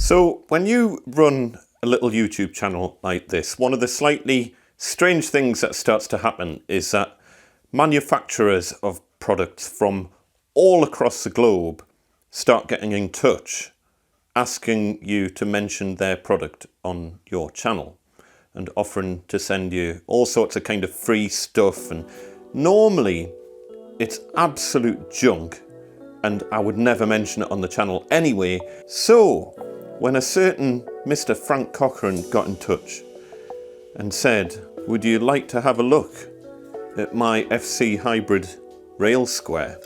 So when you run a little YouTube channel like this, one of the slightly strange things that starts to happen is that manufacturers of products from all across the globe start getting in touch, asking you to mention their product on your channel and offering to send you all sorts of kind of free stuff. And normally it's absolute junk and I would never mention it on the channel anyway. So when a certain Mr. Frank Cochrane got in touch and said, would you like to have a look at my FC hybrid rail square?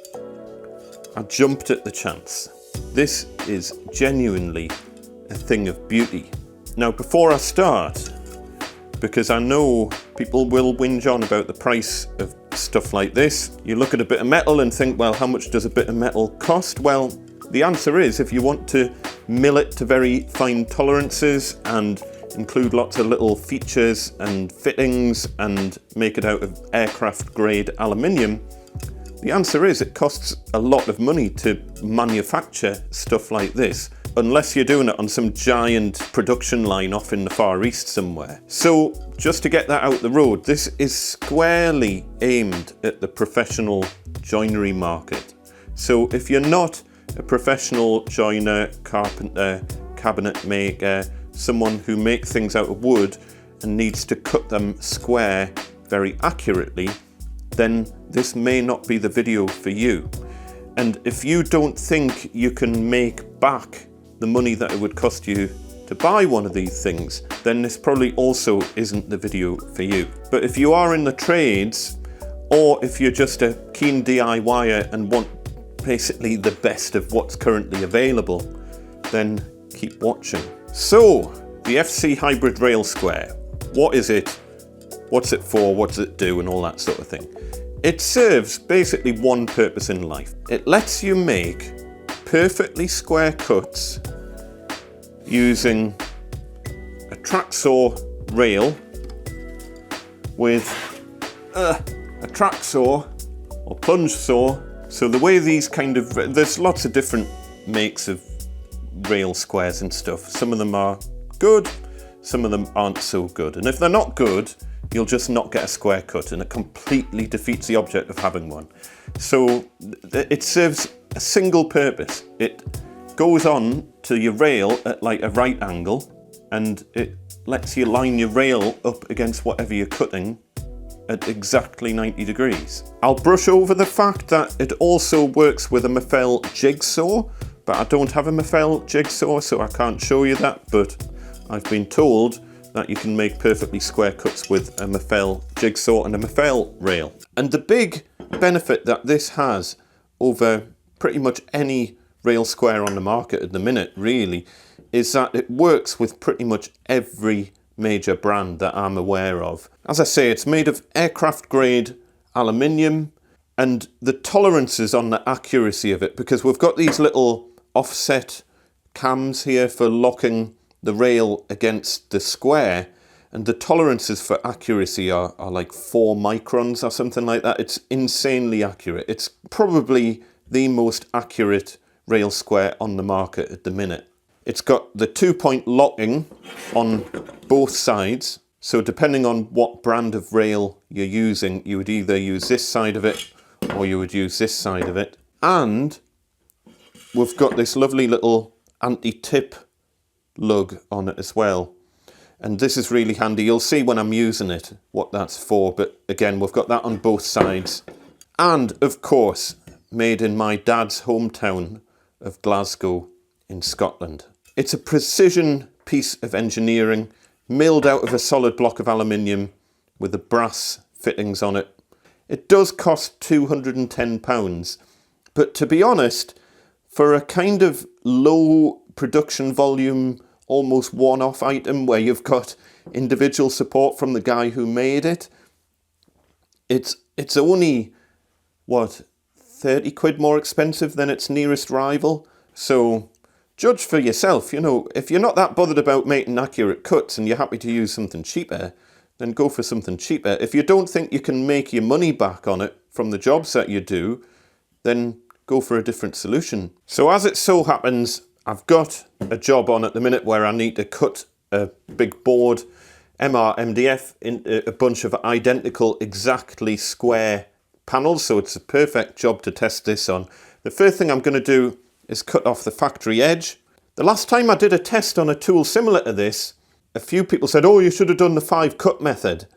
I jumped at the chance. This is genuinely a thing of beauty. Now, before I start, because I know people will whinge on about the price of stuff like this, you look at a bit of metal and think, well, how much does a bit of metal cost? Well, the answer is, if you want to mill it to very fine tolerances and include lots of little features and fittings and make it out of aircraft grade aluminium, the answer is it costs a lot of money to manufacture stuff like this, unless you're doing it on some giant production line off in the Far East somewhere. So just to get that out the road, this is squarely aimed at the professional joinery market. So if you're not a professional joiner, carpenter, cabinet maker, someone who makes things out of wood and needs to cut them square very accurately, then this may not be the video for you. And if you don't think you can make back the money that it would cost you to buy one of these things, then this probably also isn't the video for you. But if you are in the trades, or if you're just a keen DIYer and want basically the best of what's currently available, then keep watching. So, the FC Hybrid Rail Square. What is it? What's it for? What does it do? And all that sort of thing. It serves basically one purpose in life. It lets you make perfectly square cuts using a track saw rail with a track saw or plunge saw. So the way these kind of, there's lots of different makes of rail squares and stuff. Some of them are good, some of them aren't so good. And if they're not good, you'll just not get a square cut, and it completely defeats the object of having one. So it serves a single purpose. It goes on to your rail at like a right angle, and it lets you line your rail up against whatever you're cutting at exactly 90 degrees. I'll brush over the fact that it also works with a Mafell jigsaw, but I don't have a Mafell jigsaw, so I can't show you that, but I've been told that you can make perfectly square cuts with a Mafell jigsaw and a Mafell rail. And the big benefit that this has over pretty much any rail square on the market at the minute, really, is that it works with pretty much every major brand that I'm aware of. As I say, it's made of aircraft grade aluminium, and the tolerances on the accuracy of it, because we've got these little offset cams here for locking the rail against the square, and the tolerances for accuracy are like 4 microns or something like that. It's insanely accurate. It's probably the most accurate rail square on the market at the minute. It's got the 2-point locking on both sides. So depending on what brand of rail you're using, you would either use this side of it or you would use this side of it. And we've got this lovely little anti-tip lug on it as well. And this is really handy. You'll see when I'm using it what that's for. But again, we've got that on both sides. And of course, made in my dad's hometown of Glasgow in Scotland. It's a precision piece of engineering, milled out of a solid block of aluminium with the brass fittings on it. It does cost £210, but to be honest, for a kind of low production volume, almost one-off item where you've got individual support from the guy who made it, it's only, what, 30 quid more expensive than its nearest rival. So judge for yourself. You know, if you're not that bothered about making accurate cuts and you're happy to use something cheaper, then go for something cheaper. If you don't think you can make your money back on it from the jobs that you do, then go for a different solution. So as it so happens, I've got a job on at the minute where I need to cut a big board, MDF, into a bunch of identical, exactly square panels, so it's a perfect job to test this on. The first thing I'm going to do is cut off the factory edge. The last time I did a test on a tool similar to this, a few people said, oh, you should have done the 5-cut method.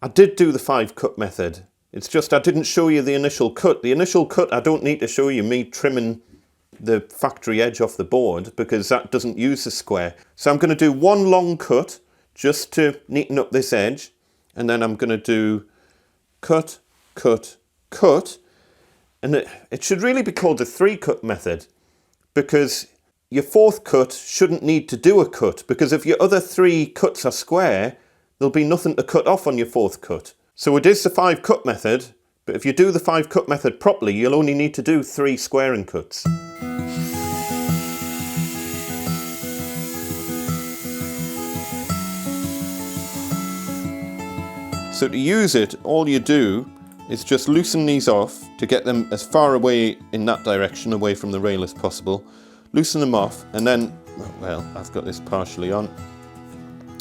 I did do the 5-cut method. It's just I didn't show you the initial cut. The initial cut, I don't need to show you me trimming the factory edge off the board because that doesn't use the square. So I'm going to do one long cut just to neaten up this edge, and then I'm going to do cut, cut, cut, and it should really be called the 3-cut method, because your 4th cut shouldn't need to do a cut, because if your other 3 cuts are square, there'll be nothing to cut off on your 4th cut. So it is the 5-cut method, but if you do the 5-cut method properly, you'll only need to do 3 squaring cuts. So to use it, all you do is just loosen these off to get them as far away in that direction, away from the rail as possible. Loosen them off, and then, well, I've got this partially on.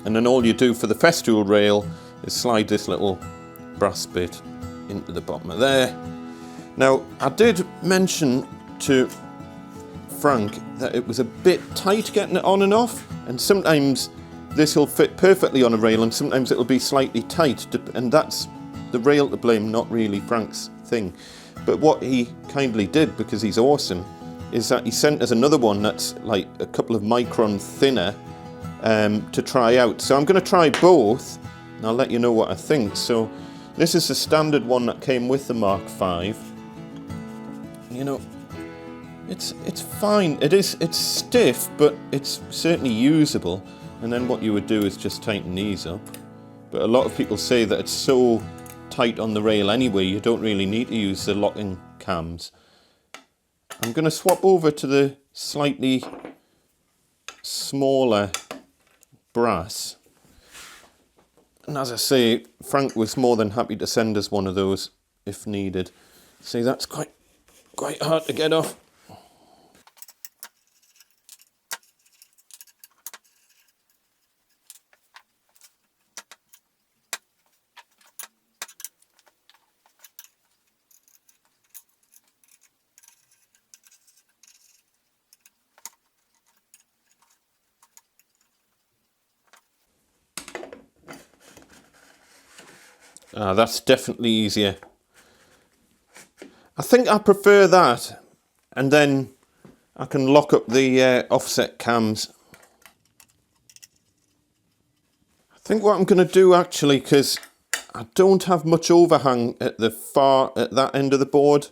And then all you do for the Festool rail is slide this little brass bit into the bottom of there. Now, I did mention to Frank that it was a bit tight getting it on and off, and sometimes this will fit perfectly on a rail and sometimes it'll be slightly tight, and that's the rail to blame, not really Frank's thing. But what he kindly did, because he's awesome, is that he sent us another one that's like a couple of micron thinner to try out. So I'm going to try both and I'll let you know what I think. So this is the standard one that came with the Mark V. You know, it's fine. It's stiff, but it's certainly usable. And then what you would do is just tighten these up. But a lot of people say that it's so tight on the rail anyway, you don't really need to use the locking cams. I'm going to swap over to the slightly smaller brass. And as I say, Frank was more than happy to send us one of those if needed. See, that's quite hard to get off. That's definitely easier. I think I prefer that, and then I can lock up the offset cams. I think what I'm going to do actually, because I don't have much overhang at that end of the board.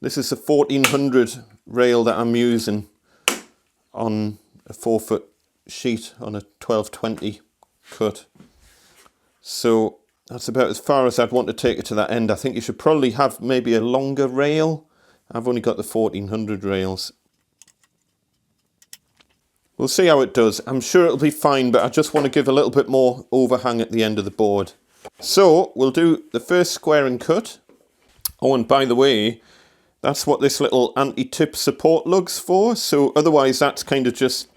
This is a 1400 rail that I'm using on a 4-foot sheet on a 1220 cut. So that's about as far as I'd want to take it to that end. I think you should probably have maybe a longer rail. I've only got the 1400 rails. We'll see how it does. I'm sure it'll be fine, but I just want to give a little bit more overhang at the end of the board. So we'll do the first squaring cut. Oh, and by the way, that's what this little anti-tip support lug's for. So otherwise that's kind of just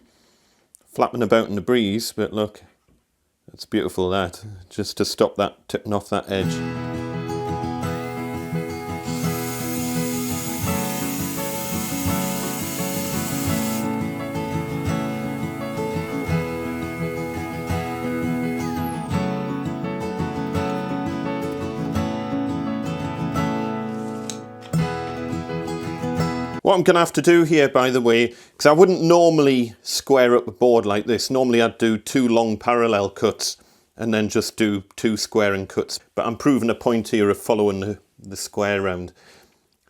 flapping about in the breeze, but look. It's beautiful, that, just to stop that tipping off that edge. What I'm going to have to do here, by the way, because I wouldn't normally square up a board like this. Normally I'd do 2 long parallel cuts and then just do 2 squaring cuts. But I'm proving a point here of following the square round.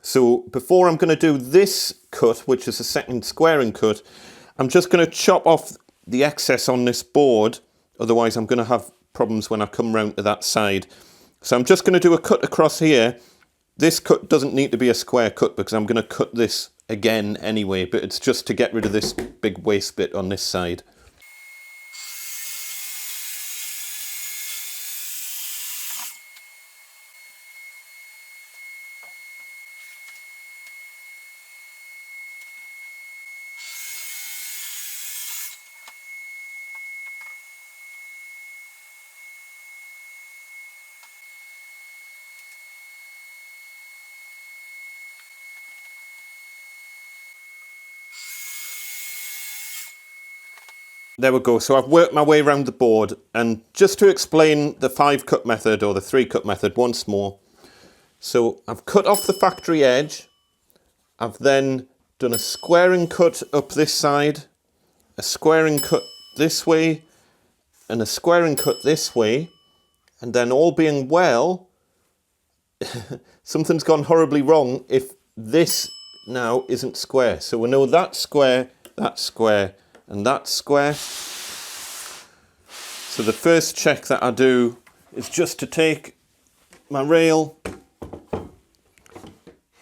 So before I'm going to do this cut, which is a second squaring cut, I'm just going to chop off the excess on this board. Otherwise I'm going to have problems when I come round to that side. So I'm just going to do a cut across here. This cut doesn't need to be a square cut because I'm going to cut this again anyway, but it's just to get rid of this big waste bit on this side. There we go. So I've worked my way around the board, and just to explain the 5-cut method or the 3-cut method once more. So I've cut off the factory edge. I've then done a squaring cut up this side, a squaring cut this way, and a squaring cut this way. And then all being well, something's gone horribly wrong if this now isn't square. So we know that's square, and that's square. So the first check that I do is just to take my rail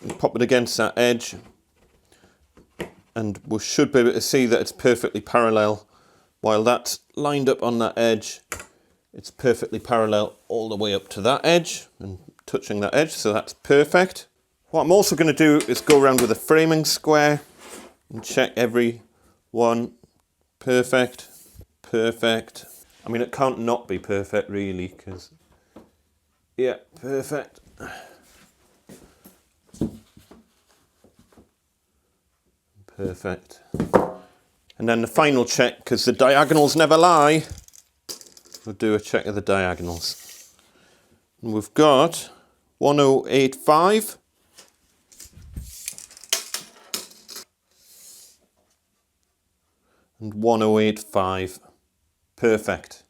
and pop it against that edge, and we should be able to see that it's perfectly parallel. While that's lined up on that edge, it's perfectly parallel all the way up to that edge and touching that edge, so that's perfect. What I'm also going to do is go around with a framing square and check every one. Perfect, perfect. I mean, it can't not be perfect really, because, yeah, perfect. Perfect. And then the final check, because the diagonals never lie, we'll do a check of the diagonals. And we've got 1085. And 1085. Perfect.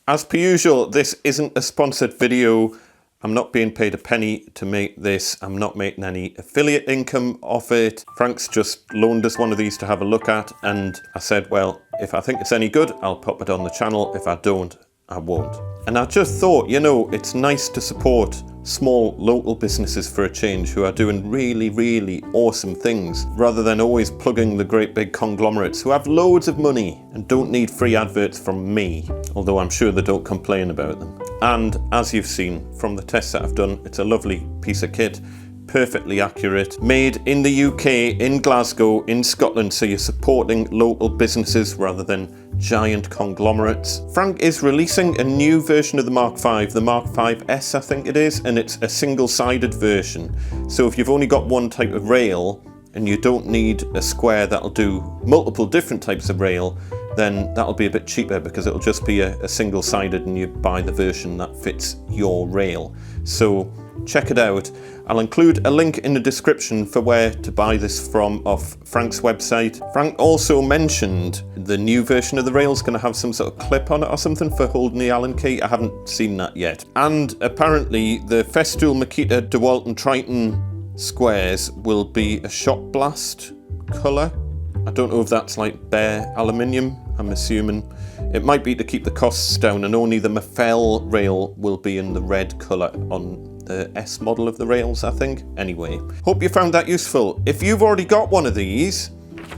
As per usual, this isn't a sponsored video. I'm not being paid a penny to make this. I'm not making any affiliate income off it. Frank's just loaned us one of these to have a look at, and I said, well, if I think it's any good, I'll pop it on the channel. If I don't, I won't. And I just thought, you know, it's nice to support small local businesses for a change who are doing really, really awesome things, rather than always plugging the great big conglomerates who have loads of money and don't need free adverts from me, although I'm sure they don't complain about them. And as you've seen from the tests that I've done, it's a lovely piece of kit, perfectly accurate, made in the UK, in Glasgow, in Scotland, so you're supporting local businesses rather than giant conglomerates. Frank is releasing a new version of the Mark V, the Mark V's I think it is, and it's a single-sided version. So if you've only got one type of rail and you don't need a square that'll do multiple different types of rail, then that'll be a bit cheaper because it'll just be a single-sided and you buy the version that fits your rail. So check it out. I'll include a link in the description for where to buy this from off Frank's website. Frank also mentioned the new version of the rail is going to have some sort of clip on it or something for holding the Allen key. I haven't seen that yet. And apparently the Festool, Makita, DeWalt and Triton squares will be a shot blast colour. I don't know if that's like bare aluminium, I'm assuming. It might be to keep the costs down, and only the Mafell rail will be in the red colour on the S model of the rails, I think. Anyway, hope you found that useful. If you've already got one of these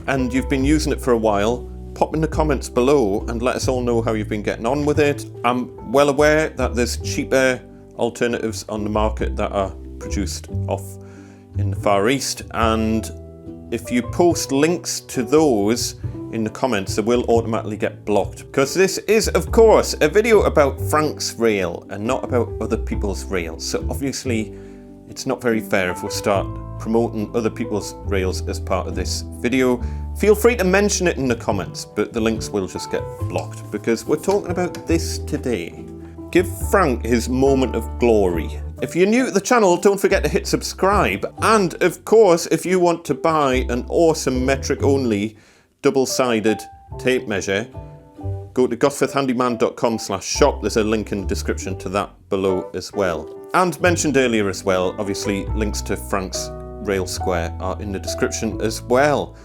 and you've been using it for a while, pop in the comments below and let us all know how you've been getting on with it. I'm well aware that there's cheaper alternatives on the market that are produced off in the Far East, and if you post links to those in the comments, they will automatically get blocked, because this is, of course, a video about Frank's rail and not about other people's rails. So obviously it's not very fair if we start promoting other people's rails as part of this video. Feel free to mention it in the comments, but the links will just get blocked because we're talking about this today. Give Frank his moment of glory. If you're new to the channel, don't forget to hit subscribe. And of course, if you want to buy an awesome metric only double-sided tape measure, go to gosforthhandyman.com/shop. There's a link in the description to that below as well. And mentioned earlier as well, obviously links to Frank's rail square are in the description as well.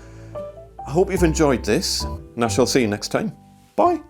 I hope you've enjoyed this, and I shall see you next time. Bye.